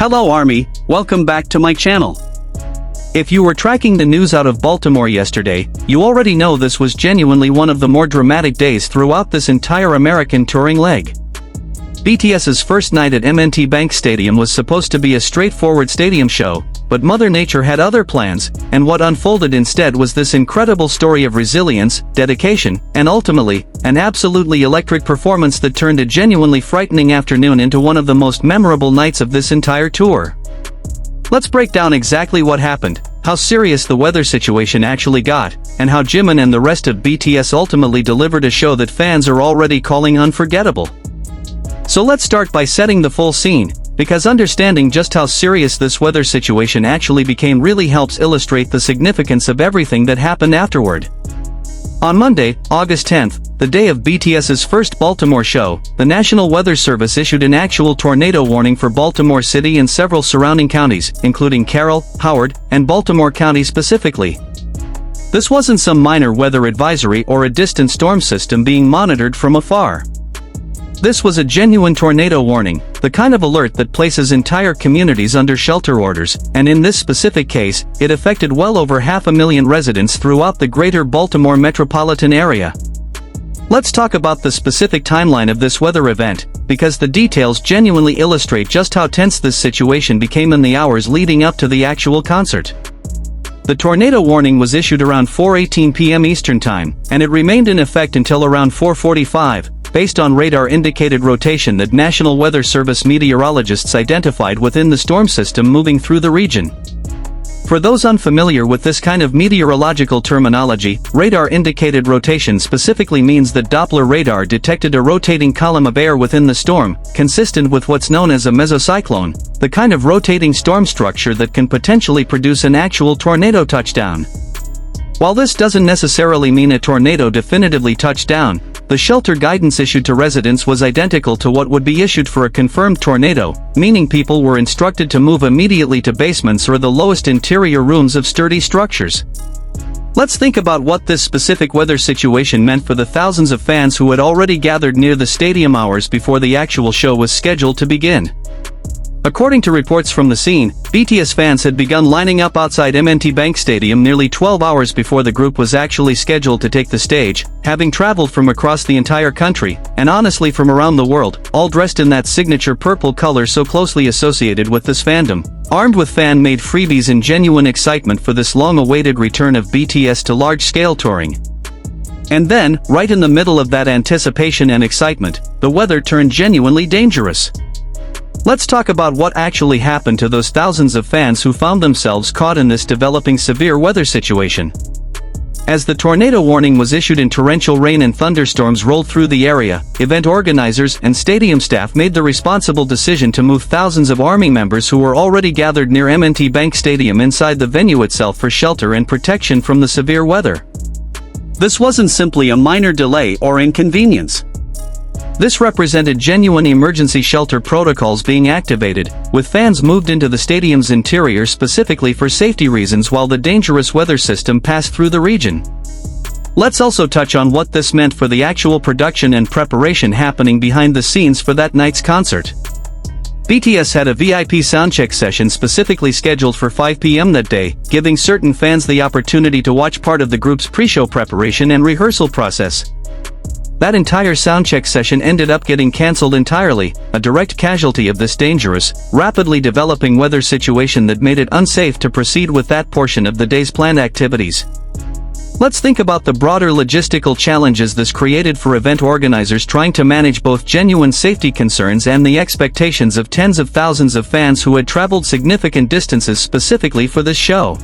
Hello Army, welcome back to my channel. If you were tracking the news out of Baltimore yesterday, you already know this was genuinely one of the more dramatic days throughout this entire American touring leg. BTS's first night at M&T Bank Stadium was supposed to be a straightforward stadium show, but Mother Nature had other plans, and what unfolded instead was this incredible story of resilience, dedication, and ultimately, an absolutely electric performance that turned a genuinely frightening afternoon into one of the most memorable nights of this entire tour. Let's break down exactly what happened, how serious the weather situation actually got, and how Jimin and the rest of BTS ultimately delivered a show that fans are already calling unforgettable. So let's start by setting the full scene, because understanding just how serious this weather situation actually became really helps illustrate the significance of everything that happened afterward. On Monday, August 10th, the day of BTS's first Baltimore show, the National Weather Service issued an actual tornado warning for Baltimore City and several surrounding counties, including Carroll, Howard, and Baltimore County specifically. This wasn't some minor weather advisory or a distant storm system being monitored from afar. This was a genuine tornado warning, the kind of alert that places entire communities under shelter orders, and in this specific case, it affected well over 500,000 residents throughout the greater Baltimore metropolitan area. Let's talk about the specific timeline of this weather event, because the details genuinely illustrate just how tense this situation became in the hours leading up to the actual concert. The tornado warning was issued around 4:18 p.m. Eastern Time, and it remained in effect until around 4:45. Based on radar-indicated rotation that National Weather Service meteorologists identified within the storm system moving through the region. For those unfamiliar with this kind of meteorological terminology, radar-indicated rotation specifically means that Doppler radar detected a rotating column of air within the storm, consistent with what's known as a mesocyclone, the kind of rotating storm structure that can potentially produce an actual tornado touchdown. While this doesn't necessarily mean a tornado definitively touched down, the shelter guidance issued to residents was identical to what would be issued for a confirmed tornado, meaning people were instructed to move immediately to basements or the lowest interior rooms of sturdy structures. Let's think about what this specific weather situation meant for the thousands of fans who had already gathered near the stadium hours before the actual show was scheduled to begin. According to reports from the scene, BTS fans had begun lining up outside M&T Bank Stadium nearly 12 hours before the group was actually scheduled to take the stage, having traveled from across the entire country, and honestly from around the world, all dressed in that signature purple color so closely associated with this fandom, armed with fan-made freebies and genuine excitement for this long-awaited return of BTS to large-scale touring. And then, right in the middle of that anticipation and excitement, the weather turned genuinely dangerous. Let's talk about what actually happened to those thousands of fans who found themselves caught in this developing severe weather situation. As the tornado warning was issued and torrential rain and thunderstorms rolled through the area, event organizers and stadium staff made the responsible decision to move thousands of Army members who were already gathered near M&T Bank Stadium inside the venue itself for shelter and protection from the severe weather. This wasn't simply a minor delay or inconvenience. This represented genuine emergency shelter protocols being activated, with fans moved into the stadium's interior specifically for safety reasons while the dangerous weather system passed through the region. Let's also touch on what this meant for the actual production and preparation happening behind the scenes for that night's concert. BTS had a VIP soundcheck session specifically scheduled for 5 p.m. that day, giving certain fans the opportunity to watch part of the group's pre-show preparation and rehearsal process. That entire soundcheck session ended up getting cancelled entirely, a direct casualty of this dangerous, rapidly developing weather situation that made it unsafe to proceed with that portion of the day's planned activities. Let's think about the broader logistical challenges this created for event organizers trying to manage both genuine safety concerns and the expectations of tens of thousands of fans who had traveled significant distances specifically for this show.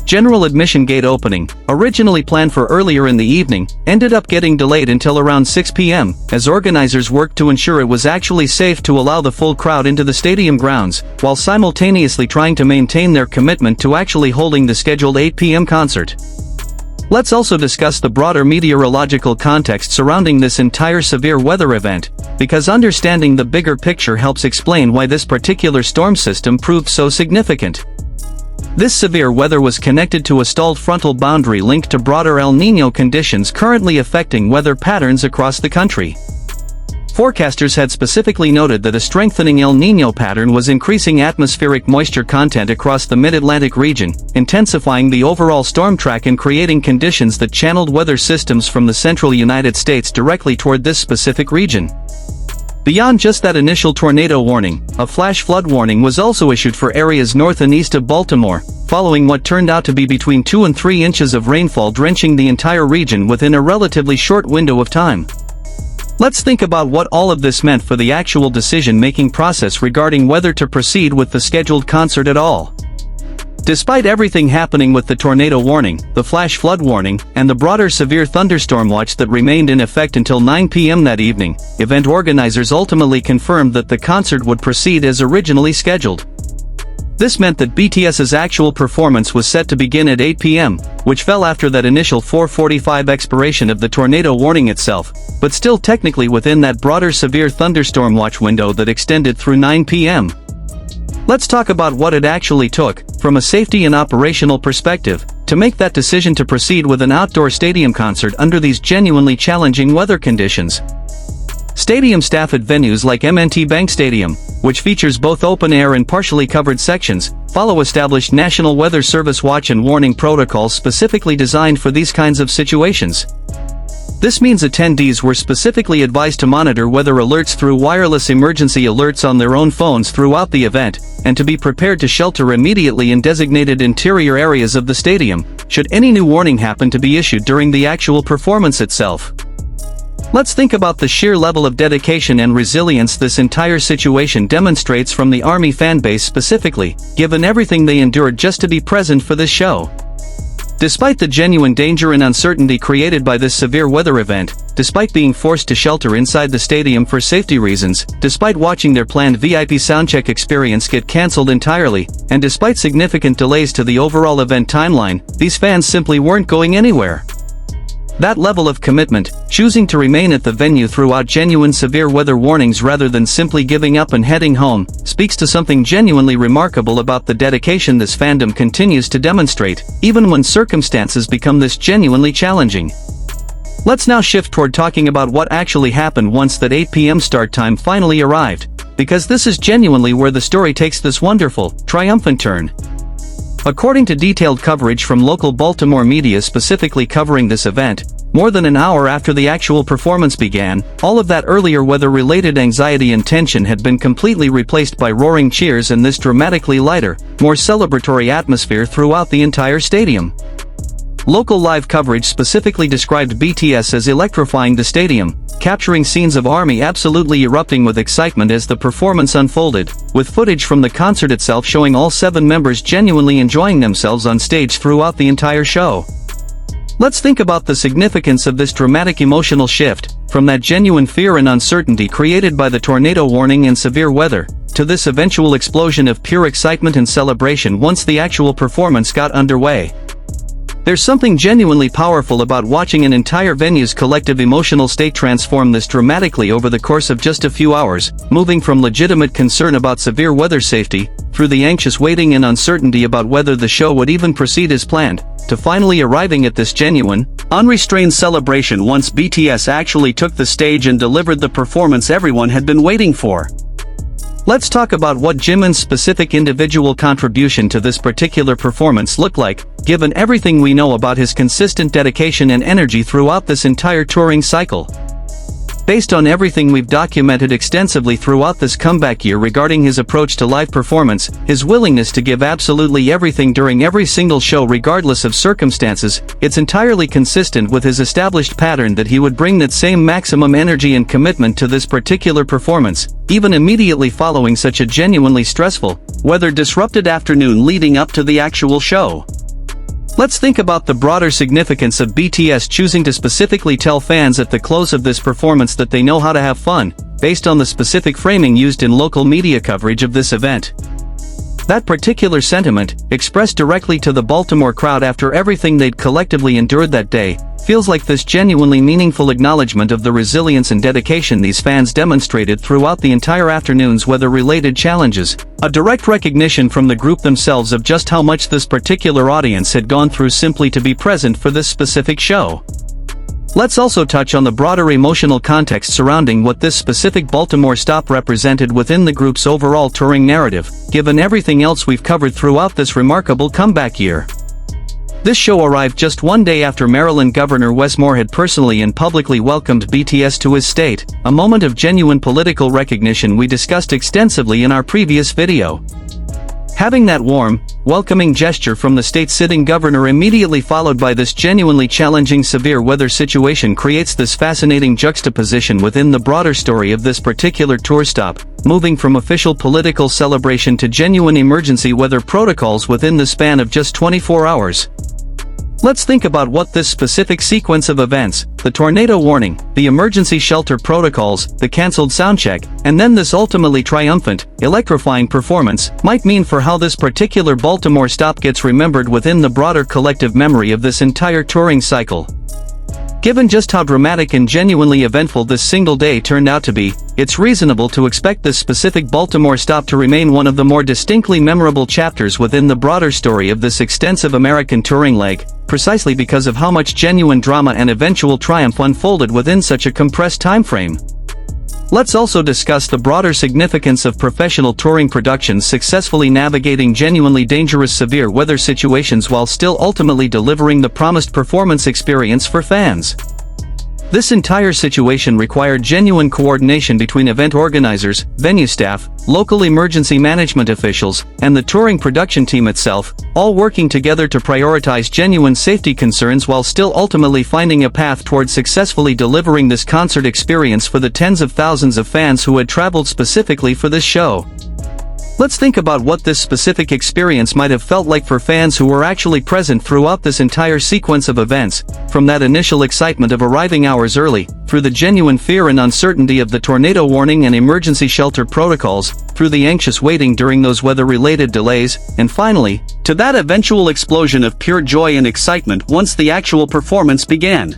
General admission gate opening, originally planned for earlier in the evening, ended up getting delayed until around 6 p.m., as organizers worked to ensure it was actually safe to allow the full crowd into the stadium grounds, while simultaneously trying to maintain their commitment to actually holding the scheduled 8 p.m. concert. Let's also discuss the broader meteorological context surrounding this entire severe weather event, because understanding the bigger picture helps explain why this particular storm system proved so significant. This severe weather was connected to a stalled frontal boundary linked to broader El Niño conditions currently affecting weather patterns across the country. Forecasters had specifically noted that a strengthening El Niño pattern was increasing atmospheric moisture content across the mid-Atlantic region, intensifying the overall storm track and creating conditions that channeled weather systems from the central United States directly toward this specific region. Beyond just that initial tornado warning, a flash flood warning was also issued for areas north and east of Baltimore, following what turned out to be between 2 and 3 inches of rainfall drenching the entire region within a relatively short window of time. Let's think about what all of this meant for the actual decision-making process regarding whether to proceed with the scheduled concert at all. Despite everything happening with the tornado warning, the flash flood warning, and the broader severe thunderstorm watch that remained in effect until 9 p.m. that evening, event organizers ultimately confirmed that the concert would proceed as originally scheduled. This meant that BTS's actual performance was set to begin at 8 p.m., which fell after that initial 4:45 expiration of the tornado warning itself, but still technically within that broader severe thunderstorm watch window that extended through 9 p.m. Let's talk about what it actually took, from a safety and operational perspective, to make that decision to proceed with an outdoor stadium concert under these genuinely challenging weather conditions. Stadium staff at venues like M&T Bank Stadium, which features both open-air and partially covered sections, follow established National Weather Service watch and warning protocols specifically designed for these kinds of situations. This means attendees were specifically advised to monitor weather alerts through wireless emergency alerts on their own phones throughout the event, and to be prepared to shelter immediately in designated interior areas of the stadium, should any new warning happen to be issued during the actual performance itself. Let's think about the sheer level of dedication and resilience this entire situation demonstrates from the ARMY fanbase specifically, given everything they endured just to be present for this show. Despite the genuine danger and uncertainty created by this severe weather event, despite being forced to shelter inside the stadium for safety reasons, despite watching their planned VIP soundcheck experience get cancelled entirely, and despite significant delays to the overall event timeline, these fans simply weren't going anywhere. That level of commitment, choosing to remain at the venue throughout genuine severe weather warnings rather than simply giving up and heading home, speaks to something genuinely remarkable about the dedication this fandom continues to demonstrate, even when circumstances become this genuinely challenging. Let's now shift toward talking about what actually happened once that 8 p.m. start time finally arrived, because this is genuinely where the story takes this wonderful, triumphant turn. According to detailed coverage from local Baltimore media specifically covering this event, more than an hour after the actual performance began, all of that earlier weather-related anxiety and tension had been completely replaced by roaring cheers and this dramatically lighter, more celebratory atmosphere throughout the entire stadium. Local live coverage specifically described BTS as electrifying the stadium, capturing scenes of ARMY absolutely erupting with excitement as the performance unfolded, with footage from the concert itself showing all 7 members genuinely enjoying themselves on stage throughout the entire show. Let's think about the significance of this dramatic emotional shift, from that genuine fear and uncertainty created by the tornado warning and severe weather, to this eventual explosion of pure excitement and celebration once the actual performance got underway. There's something genuinely powerful about watching an entire venue's collective emotional state transform this dramatically over the course of just a few hours, moving from legitimate concern about severe weather safety, through the anxious waiting and uncertainty about whether the show would even proceed as planned, to finally arriving at this genuine, unrestrained celebration once BTS actually took the stage and delivered the performance everyone had been waiting for. Let's talk about what Jimin's specific individual contribution to this particular performance looked like, given everything we know about his consistent dedication and energy throughout this entire touring cycle. Based on everything we've documented extensively throughout this comeback year regarding his approach to live performance, his willingness to give absolutely everything during every single show regardless of circumstances, it's entirely consistent with his established pattern that he would bring that same maximum energy and commitment to this particular performance, even immediately following such a genuinely stressful, weather-disrupted afternoon leading up to the actual show. Let's think about the broader significance of BTS choosing to specifically tell fans at the close of this performance that they know how to have fun, based on the specific framing used in local media coverage of this event. That particular sentiment, expressed directly to the Baltimore crowd after everything they'd collectively endured that day, feels like this genuinely meaningful acknowledgement of the resilience and dedication these fans demonstrated throughout the entire afternoon's weather-related challenges, a direct recognition from the group themselves of just how much this particular audience had gone through simply to be present for this specific show. Let's also touch on the broader emotional context surrounding what this specific Baltimore stop represented within the group's overall touring narrative, given everything else we've covered throughout this remarkable comeback year. This show arrived just one day after Maryland Governor Wes Moore had personally and publicly welcomed BTS to his state, a moment of genuine political recognition we discussed extensively in our previous video. Having that warm, welcoming gesture from the state's sitting governor immediately followed by this genuinely challenging severe weather situation creates this fascinating juxtaposition within the broader story of this particular tour stop, moving from official political celebration to genuine emergency weather protocols within the span of just 24 hours. Let's think about what this specific sequence of events, the tornado warning, the emergency shelter protocols, the cancelled soundcheck, and then this ultimately triumphant, electrifying performance, might mean for how this particular Baltimore stop gets remembered within the broader collective memory of this entire touring cycle. Given just how dramatic and genuinely eventful this single day turned out to be, it's reasonable to expect this specific Baltimore stop to remain one of the more distinctly memorable chapters within the broader story of this extensive American touring leg, precisely because of how much genuine drama and eventual triumph unfolded within such a compressed time frame. Let's also discuss the broader significance of professional touring productions successfully navigating genuinely dangerous severe weather situations while still ultimately delivering the promised performance experience for fans. This entire situation required genuine coordination between event organizers, venue staff, local emergency management officials, and the touring production team itself, all working together to prioritize genuine safety concerns while still ultimately finding a path towards successfully delivering this concert experience for the tens of thousands of fans who had traveled specifically for this show. Let's think about what this specific experience might have felt like for fans who were actually present throughout this entire sequence of events, from that initial excitement of arriving hours early, through the genuine fear and uncertainty of the tornado warning and emergency shelter protocols, through the anxious waiting during those weather-related delays, and finally, to that eventual explosion of pure joy and excitement once the actual performance began.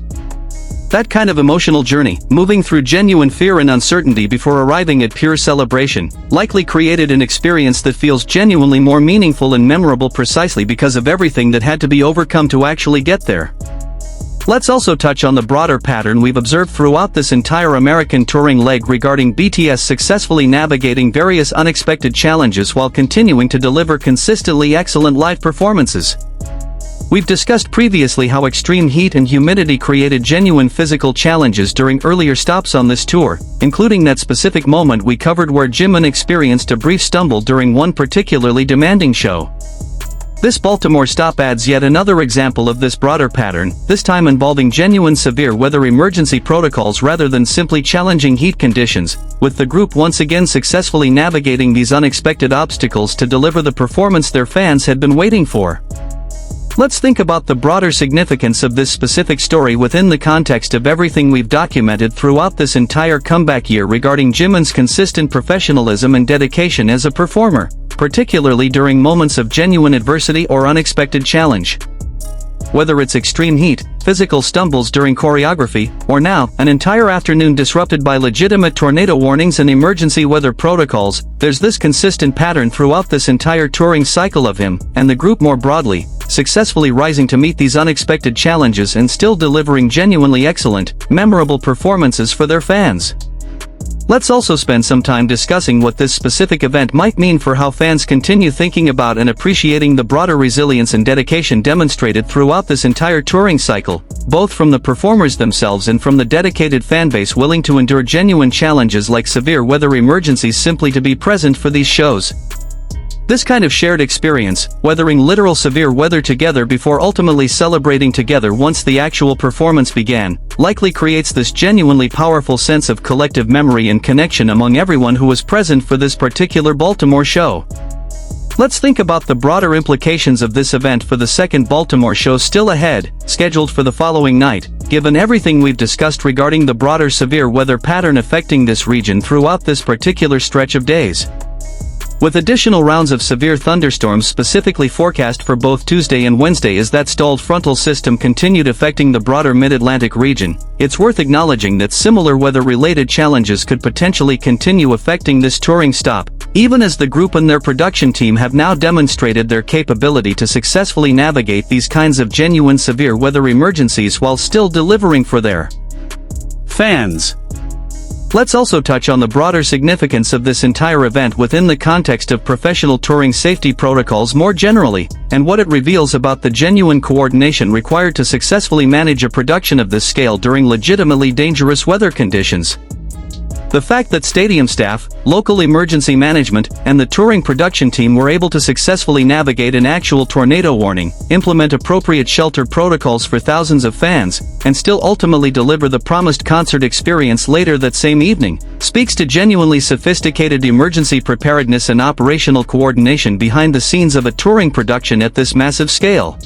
That kind of emotional journey, moving through genuine fear and uncertainty before arriving at pure celebration, likely created an experience that feels genuinely more meaningful and memorable precisely because of everything that had to be overcome to actually get there. Let's also touch on the broader pattern we've observed throughout this entire American touring leg regarding BTS successfully navigating various unexpected challenges while continuing to deliver consistently excellent live performances. We've discussed previously how extreme heat and humidity created genuine physical challenges during earlier stops on this tour, including that specific moment we covered where Jimin experienced a brief stumble during one particularly demanding show. This Baltimore stop adds yet another example of this broader pattern, this time involving genuine severe weather emergency protocols rather than simply challenging heat conditions, with the group once again successfully navigating these unexpected obstacles to deliver the performance their fans had been waiting for. Let's think about the broader significance of this specific story within the context of everything we've documented throughout this entire comeback year regarding Jimin's consistent professionalism and dedication as a performer, particularly during moments of genuine adversity or unexpected challenge. Whether it's extreme heat, physical stumbles during choreography, or now, an entire afternoon disrupted by legitimate tornado warnings and emergency weather protocols, there's this consistent pattern throughout this entire touring cycle of him, and the group more broadly, successfully rising to meet these unexpected challenges and still delivering genuinely excellent, memorable performances for their fans. Let's also spend some time discussing what this specific event might mean for how fans continue thinking about and appreciating the broader resilience and dedication demonstrated throughout this entire touring cycle, both from the performers themselves and from the dedicated fanbase willing to endure genuine challenges like severe weather emergencies simply to be present for these shows. This kind of shared experience, weathering literal severe weather together before ultimately celebrating together once the actual performance began, likely creates this genuinely powerful sense of collective memory and connection among everyone who was present for this particular Baltimore show. Let's think about the broader implications of this event for the second Baltimore show still ahead, scheduled for the following night, given everything we've discussed regarding the broader severe weather pattern affecting this region throughout this particular stretch of days. With additional rounds of severe thunderstorms specifically forecast for both Tuesday and Wednesday as that stalled frontal system continued affecting the broader mid-Atlantic region, it's worth acknowledging that similar weather-related challenges could potentially continue affecting this touring stop, even as the group and their production team have now demonstrated their capability to successfully navigate these kinds of genuine severe weather emergencies while still delivering for their fans. Let's also touch on the broader significance of this entire event within the context of professional touring safety protocols more generally, and what it reveals about the genuine coordination required to successfully manage a production of this scale during legitimately dangerous weather conditions. The fact that stadium staff, local emergency management, and the touring production team were able to successfully navigate an actual tornado warning, implement appropriate shelter protocols for thousands of fans, and still ultimately deliver the promised concert experience later that same evening, speaks to genuinely sophisticated emergency preparedness and operational coordination behind the scenes of a touring production at this massive scale.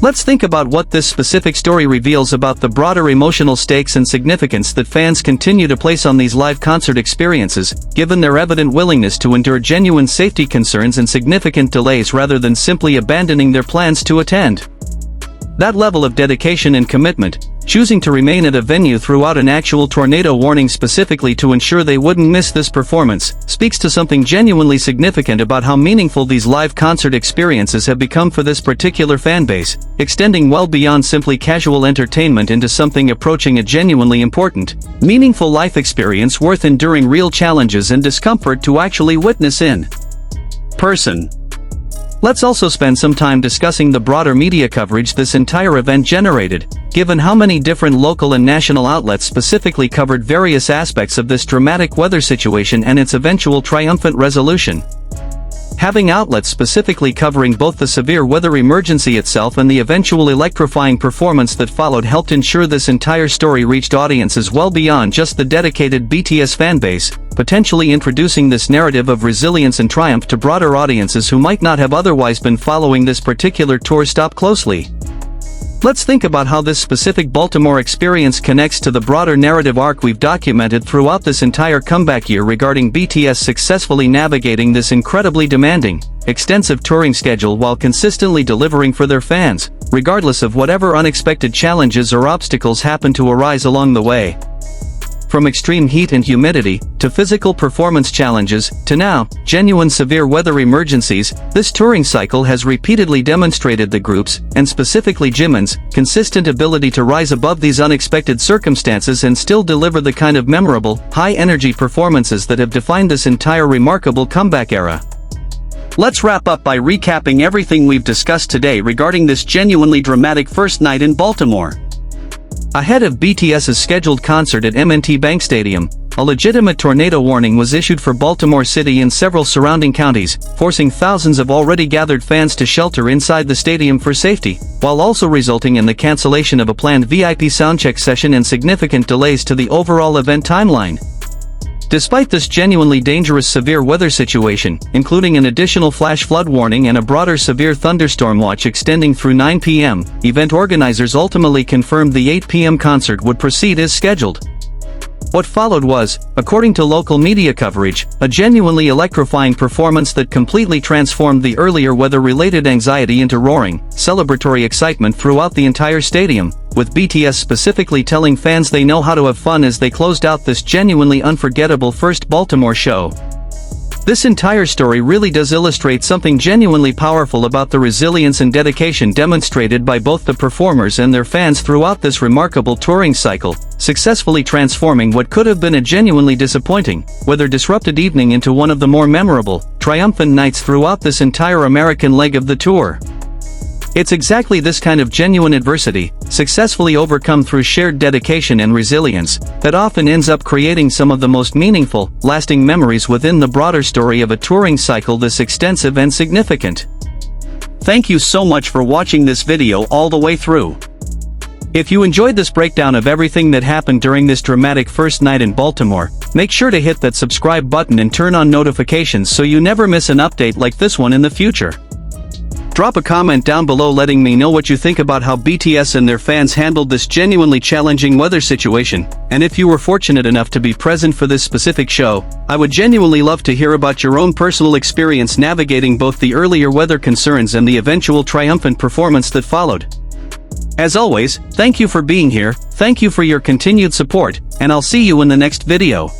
Let's think about what this specific story reveals about the broader emotional stakes and significance that fans continue to place on these live concert experiences, given their evident willingness to endure genuine safety concerns and significant delays rather than simply abandoning their plans to attend. That level of dedication and commitment, choosing to remain at a venue throughout an actual tornado warning specifically to ensure they wouldn't miss this performance, speaks to something genuinely significant about how meaningful these live concert experiences have become for this particular fanbase, extending well beyond simply casual entertainment into something approaching a genuinely important, meaningful life experience worth enduring real challenges and discomfort to actually witness in person. Let's also spend some time discussing the broader media coverage this entire event generated, given how many different local and national outlets specifically covered various aspects of this dramatic weather situation and its eventual triumphant resolution. Having outlets specifically covering both the severe weather emergency itself and the eventual electrifying performance that followed helped ensure this entire story reached audiences well beyond just the dedicated BTS fanbase, potentially introducing this narrative of resilience and triumph to broader audiences who might not have otherwise been following this particular tour stop closely. Let's think about how this specific Baltimore experience connects to the broader narrative arc we've documented throughout this entire comeback year regarding BTS successfully navigating this incredibly demanding, extensive touring schedule while consistently delivering for their fans, regardless of whatever unexpected challenges or obstacles happen to arise along the way. From extreme heat and humidity, to physical performance challenges, to now, genuine severe weather emergencies, this touring cycle has repeatedly demonstrated the group's, and specifically Jimin's, consistent ability to rise above these unexpected circumstances and still deliver the kind of memorable, high-energy performances that have defined this entire remarkable comeback era. Let's wrap up by recapping everything we've discussed today regarding this genuinely dramatic first night in Baltimore. Ahead of BTS's scheduled concert at M&T Bank Stadium, a legitimate tornado warning was issued for Baltimore City and several surrounding counties, forcing thousands of already gathered fans to shelter inside the stadium for safety, while also resulting in the cancellation of a planned VIP soundcheck session and significant delays to the overall event timeline. Despite this genuinely dangerous severe weather situation, including an additional flash flood warning and a broader severe thunderstorm watch extending through 9 p.m., event organizers ultimately confirmed the 8 p.m. concert would proceed as scheduled. What followed was, according to local media coverage, a genuinely electrifying performance that completely transformed the earlier weather-related anxiety into roaring, celebratory excitement throughout the entire stadium, with BTS specifically telling fans they know how to have fun as they closed out this genuinely unforgettable first Baltimore show. This entire story really does illustrate something genuinely powerful about the resilience and dedication demonstrated by both the performers and their fans throughout this remarkable touring cycle, successfully transforming what could have been a genuinely disappointing, weather-disrupted evening into one of the more memorable, triumphant nights throughout this entire American leg of the tour. It's exactly this kind of genuine adversity, successfully overcome through shared dedication and resilience, that often ends up creating some of the most meaningful, lasting memories within the broader story of a touring cycle this extensive and significant. Thank you so much for watching this video all the way through. If you enjoyed this breakdown of everything that happened during this dramatic first night in Baltimore, make sure to hit that subscribe button and turn on notifications so you never miss an update like this one in the future. Drop a comment down below letting me know what you think about how BTS and their fans handled this genuinely challenging weather situation, and if you were fortunate enough to be present for this specific show, I would genuinely love to hear about your own personal experience navigating both the earlier weather concerns and the eventual triumphant performance that followed. As always, thank you for being here, thank you for your continued support, and I'll see you in the next video.